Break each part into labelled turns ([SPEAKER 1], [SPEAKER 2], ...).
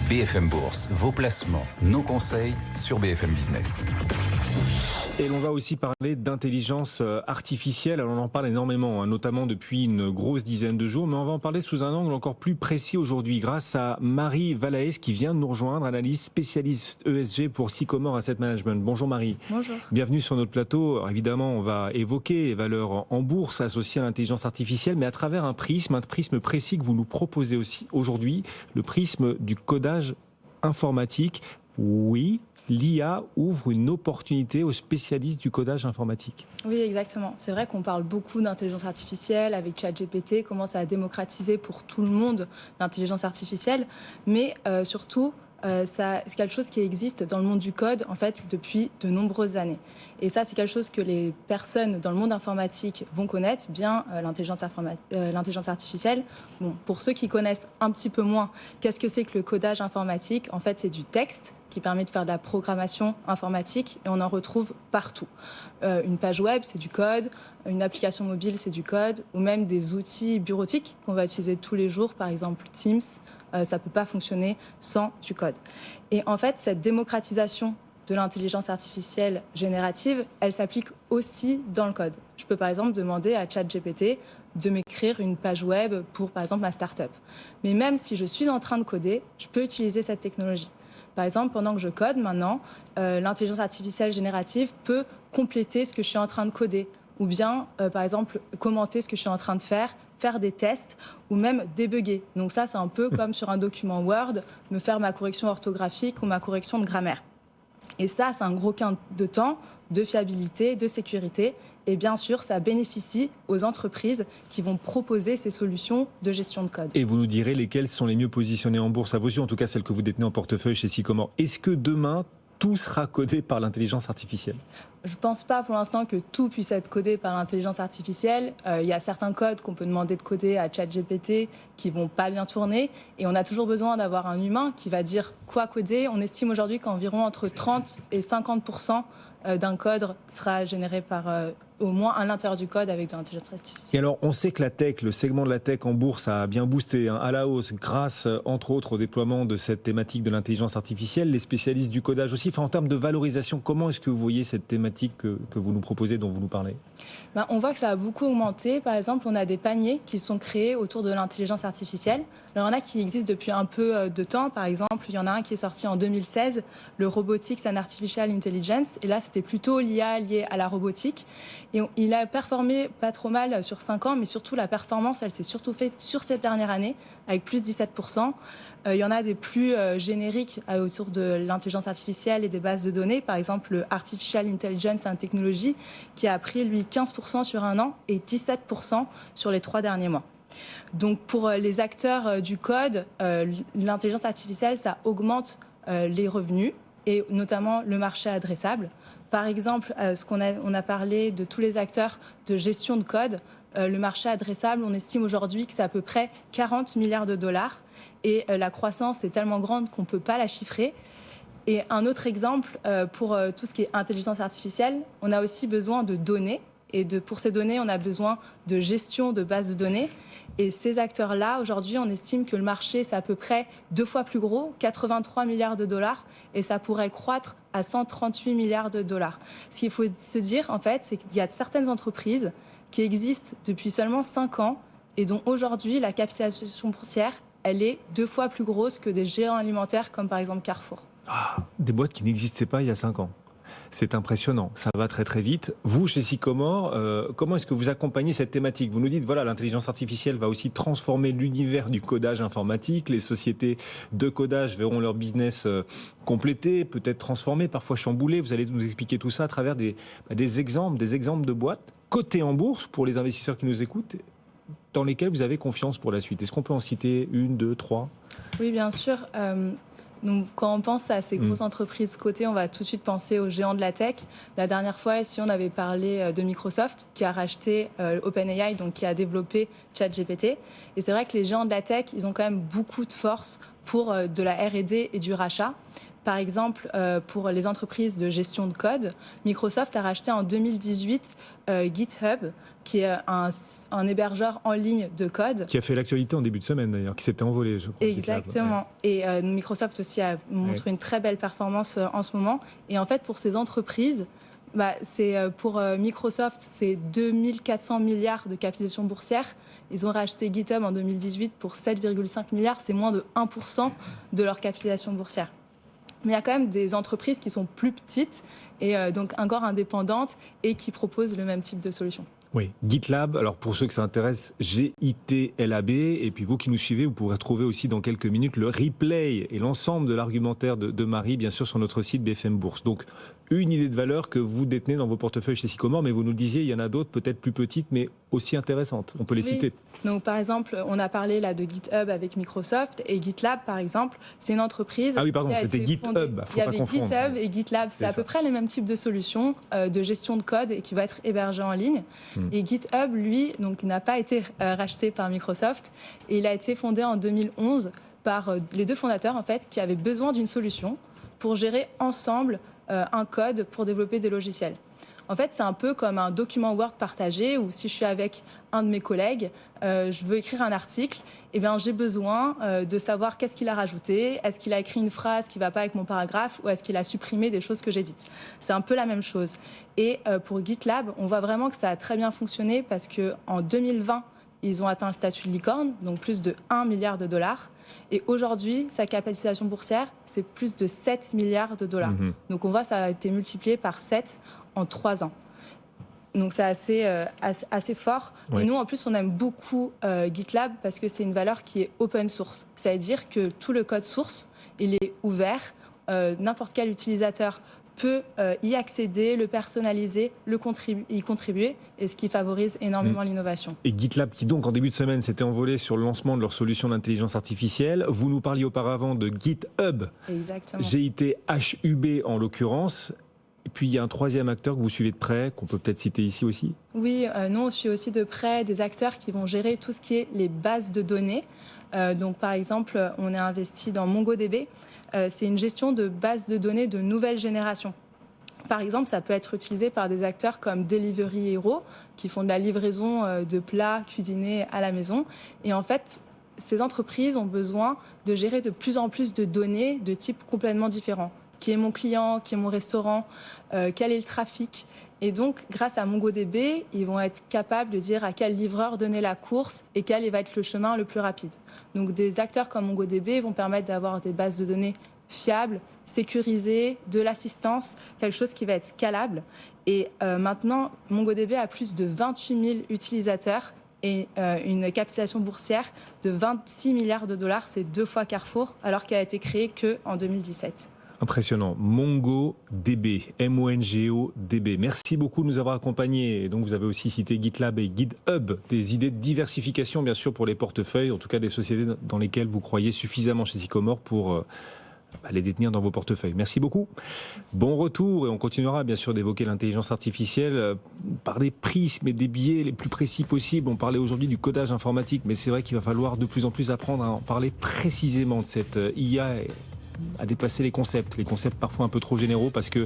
[SPEAKER 1] BFM Bourse, vos placements, nos conseils sur BFM Business.
[SPEAKER 2] Et l'on va aussi parler d'intelligence artificielle. Alors on en parle énormément, notamment depuis une grosse dizaine de jours, mais on va en parler sous un angle encore plus précis aujourd'hui grâce à Marie Valaes qui vient de nous rejoindre, analyste spécialiste ESG pour Sycomore Asset Management. Bonjour Marie.
[SPEAKER 3] Bonjour.
[SPEAKER 2] Bienvenue sur notre plateau. Alors évidemment, on va évoquer les valeurs en bourse associées à l'intelligence artificielle, mais à travers un prisme précis que vous nous proposez aussi aujourd'hui, le prisme du codage informatique. Oui, l'IA ouvre une opportunité aux spécialistes du codage informatique.
[SPEAKER 3] Oui, exactement. C'est vrai qu'on parle beaucoup d'intelligence artificielle avec ChatGPT, comment ça a démocratisé pour tout le monde l'intelligence artificielle, mais surtout, c'est quelque chose qui existe dans le monde du code en fait depuis de nombreuses années. Et ça, c'est quelque chose que les personnes dans le monde informatique vont connaître bien, l'intelligence artificielle. Bon, pour ceux qui connaissent un petit peu moins, qu'est-ce que c'est que le codage informatique ? En fait, c'est du texte qui permet de faire de la programmation informatique et on en retrouve partout. Une page web, c'est du code. Une application mobile, c'est du code. Ou même des outils bureautiques qu'on va utiliser tous les jours, par exemple Teams. Ça ne peut pas fonctionner sans du code. Et en fait, cette démocratisation de l'intelligence artificielle générative, elle s'applique aussi dans le code. Je peux par exemple demander à ChatGPT de m'écrire une page web pour, par exemple, ma start-up. Mais même si je suis en train de coder, je peux utiliser cette technologie. Par exemple, pendant que je code maintenant, l'intelligence artificielle générative peut compléter ce que je suis en train de coder. Ou bien, par exemple, commenter ce que je suis en train de faire des tests ou même débugger. Donc ça, c'est un peu comme sur un document Word, me faire ma correction orthographique ou ma correction de grammaire. Et ça, c'est un gros gain de temps, de fiabilité, de sécurité. Et bien sûr, ça bénéficie aux entreprises qui vont proposer ces solutions de gestion de code.
[SPEAKER 2] Et vous nous direz lesquelles sont les mieux positionnées en bourse à vos yeux, en tout cas celles que vous détenez en portefeuille chez Sycomore. Est-ce que demain, tout sera codé par l'intelligence artificielle ?
[SPEAKER 3] Je ne pense pas pour l'instant que tout puisse être codé par l'intelligence artificielle. Il y a certains codes qu'on peut demander de coder à ChatGPT qui ne vont pas bien tourner. Et on a toujours besoin d'avoir un humain qui va dire quoi coder. On estime aujourd'hui qu'environ entre 30 et 50% d'un code sera généré par au moins à l'intérieur du code avec de l'intelligence artificielle.
[SPEAKER 2] Et alors, on sait que la tech, le segment de la tech en bourse a bien boosté à la hausse grâce, entre autres, au déploiement de cette thématique de l'intelligence artificielle. Les spécialistes du codage aussi. Enfin, en termes de valorisation, comment est-ce que vous voyez cette thématique que vous nous proposez, dont vous nous parlez ?
[SPEAKER 3] On voit que ça a beaucoup augmenté. Par exemple, on a des paniers qui sont créés autour de l'intelligence artificielle. Alors, il y en a qui existent depuis un peu de temps. Par exemple, il y en a un qui est sorti en 2016, le Robotics and Artificial Intelligence. Et là, c'était plutôt l'IA liée à la robotique. Et il a performé pas trop mal sur 5 ans, mais surtout la performance, elle s'est surtout faite sur cette dernière année, avec plus 17%. Il y en a des plus génériques autour de l'intelligence artificielle et des bases de données. Par exemple, le Artificial Intelligence and Technology, qui a pris, lui, 15% sur un an et 17% sur les 3 derniers mois. Donc, pour les acteurs du code, l'intelligence artificielle, ça augmente les revenus et notamment le marché adressable. Par exemple, on a parlé de tous les acteurs de gestion de code. Le marché adressable, on estime aujourd'hui que c'est à peu près 40 milliards de dollars. Et la croissance est tellement grande qu'on ne peut pas la chiffrer. Et un autre exemple, pour tout ce qui est intelligence artificielle, on a aussi besoin de données. Et pour ces données, on a besoin de gestion de bases de données. Et ces acteurs-là, aujourd'hui, on estime que le marché, c'est à peu près 2 fois plus gros, 83 milliards de dollars. Et ça pourrait croître à 138 milliards de dollars. Ce qu'il faut se dire, en fait, c'est qu'il y a certaines entreprises qui existent depuis seulement 5 ans et dont aujourd'hui, la capitalisation boursière, elle est 2 fois plus grosse que des géants alimentaires comme par exemple Carrefour.
[SPEAKER 2] Des boîtes qui n'existaient pas il y a 5 ans. C'est impressionnant, ça va très très vite. Vous, chez Sycomore, comment est-ce que vous accompagnez cette thématique ? Vous nous dites, voilà, l'intelligence artificielle va aussi transformer l'univers du codage informatique. Les sociétés de codage verront leur business complété, peut-être transformé, parfois chamboulé. Vous allez nous expliquer tout ça à travers des exemples de boîtes cotées en bourse pour les investisseurs qui nous écoutent, dans lesquelles vous avez confiance pour la suite. Est-ce qu'on peut en citer 1, 2, 3 ?
[SPEAKER 3] Oui, bien sûr. Donc, quand on pense à ces grosses entreprises cotées, on va tout de suite penser aux géants de la tech. La dernière fois, ici, on avait parlé de Microsoft, qui a racheté OpenAI, donc qui a développé ChatGPT. Et c'est vrai que les géants de la tech, ils ont quand même beaucoup de force pour de la R&D et du rachat. Par exemple, pour les entreprises de gestion de code, Microsoft a racheté en 2018 GitHub, qui est un hébergeur en ligne de code.
[SPEAKER 2] Qui a fait l'actualité en début de semaine d'ailleurs, qui s'était envolé, je crois.
[SPEAKER 3] Exactement. Et Microsoft aussi a montré une très belle performance en ce moment. Et en fait, pour ces entreprises, pour Microsoft, c'est 2400 milliards de capitalisation boursière. Ils ont racheté GitHub en 2018 pour 7,5 milliards. C'est moins de 1% de leur capitalisation boursière. Mais il y a quand même des entreprises qui sont plus petites et donc encore indépendantes et qui proposent le même type de solution.
[SPEAKER 2] Oui, GitLab, alors pour ceux que ça intéresse, GITLAB, et puis vous qui nous suivez, vous pourrez trouver aussi dans quelques minutes le replay et l'ensemble de l'argumentaire de Marie, bien sûr, sur notre site BFM Bourse. Donc, une idée de valeur que vous détenez dans vos portefeuilles chez Sycomore, mais vous nous le disiez, il y en a d'autres peut-être plus petites, mais aussi intéressantes. On peut les citer.
[SPEAKER 3] Donc, par exemple, on a parlé là de GitHub avec Microsoft et GitLab, par exemple, c'est une entreprise.
[SPEAKER 2] Ah oui, pardon, c'était GitHub.
[SPEAKER 3] Il y avait GitHub et GitLab, c'est à peu près les mêmes types de solutions de gestion de code et qui va être hébergé en ligne. Et GitHub, lui, donc, n'a pas été racheté par Microsoft et il a été fondé en 2011 par les deux fondateurs, en fait, qui avaient besoin d'une solution pour gérer ensemble un code pour développer des logiciels. En fait, c'est un peu comme un document Word partagé où si je suis avec un de mes collègues, je veux écrire un article, eh bien, j'ai besoin de savoir qu'est-ce qu'il a rajouté, est-ce qu'il a écrit une phrase qui ne va pas avec mon paragraphe ou est-ce qu'il a supprimé des choses que j'ai dites. C'est un peu la même chose. Et pour GitLab, on voit vraiment que ça a très bien fonctionné parce qu'en 2020, ils ont atteint le statut de licorne, donc plus de 1 milliard de dollars. Et aujourd'hui, sa capitalisation boursière, c'est plus de 7 milliards de dollars. Donc on voit que ça a été multiplié par 7 en 3 ans. Donc c'est assez fort. Oui. Et nous, en plus, on aime beaucoup GitLab parce que c'est une valeur qui est open source. C'est-à-dire que tout le code source, il est ouvert. N'importe quel utilisateur peut y accéder, le personnaliser, y contribuer, et ce qui favorise énormément l'innovation.
[SPEAKER 2] Et GitLab, qui donc en début de semaine s'était envolé sur le lancement de leur solution d'intelligence artificielle. Vous nous parliez auparavant de GitHub.
[SPEAKER 3] Exactement.
[SPEAKER 2] GITHUB en l'occurrence. Et puis il y a un troisième acteur que vous suivez de près, qu'on peut peut-être citer ici aussi.
[SPEAKER 3] Oui, nous on suit aussi de près des acteurs qui vont gérer tout ce qui est les bases de données. Donc par exemple, on est investi dans MongoDB. C'est une gestion de bases de données de nouvelle génération. Par exemple, ça peut être utilisé par des acteurs comme Delivery Hero, qui font de la livraison de plats cuisinés à la maison. Et en fait, ces entreprises ont besoin de gérer de plus en plus de données de types complètement différents. Qui est mon client, qui est mon restaurant, quel est le trafic. Et donc, grâce à MongoDB, ils vont être capables de dire à quel livreur donner la course et quel va être le chemin le plus rapide. Donc, des acteurs comme MongoDB vont permettre d'avoir des bases de données fiables, sécurisées, de l'assistance, quelque chose qui va être scalable. Et maintenant, MongoDB a plus de 28 000 utilisateurs et une capitalisation boursière de 26 milliards de dollars. C'est 2 fois Carrefour, alors qu'elle a été créée qu'en 2017.
[SPEAKER 2] Impressionnant. MongoDB, MongoDB. Merci beaucoup de nous avoir accompagnés. Et donc, vous avez aussi cité GitLab et GitHub, des idées de diversification, bien sûr, pour les portefeuilles, en tout cas des sociétés dans lesquelles vous croyez suffisamment chez Sycomore pour les détenir dans vos portefeuilles. Merci beaucoup. Merci. Bon retour et on continuera bien sûr d'évoquer l'intelligence artificielle par des prismes et des biais les plus précis possibles. On parlait aujourd'hui du codage informatique, mais c'est vrai qu'il va falloir de plus en plus apprendre à en parler précisément de cette IA à dépasser les concepts parfois un peu trop généraux parce que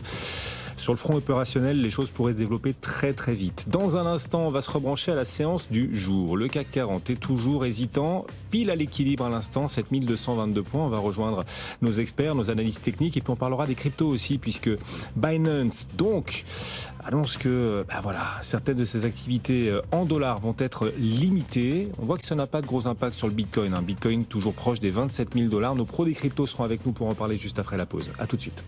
[SPEAKER 2] sur le front opérationnel, les choses pourraient se développer très très vite. Dans un instant, on va se rebrancher à la séance du jour. Le CAC 40 est toujours hésitant, pile à l'équilibre à l'instant, 7222 points. On va rejoindre nos experts, nos analystes techniques et puis on parlera des cryptos aussi puisque Binance donc annonce que certaines de ses activités en dollars vont être limitées. On voit que ça n'a pas de gros impact sur le Bitcoin. Bitcoin toujours proche des 27 000 $. Nos pros des cryptos seront avec nous pour en parler juste après la pause. À tout de suite.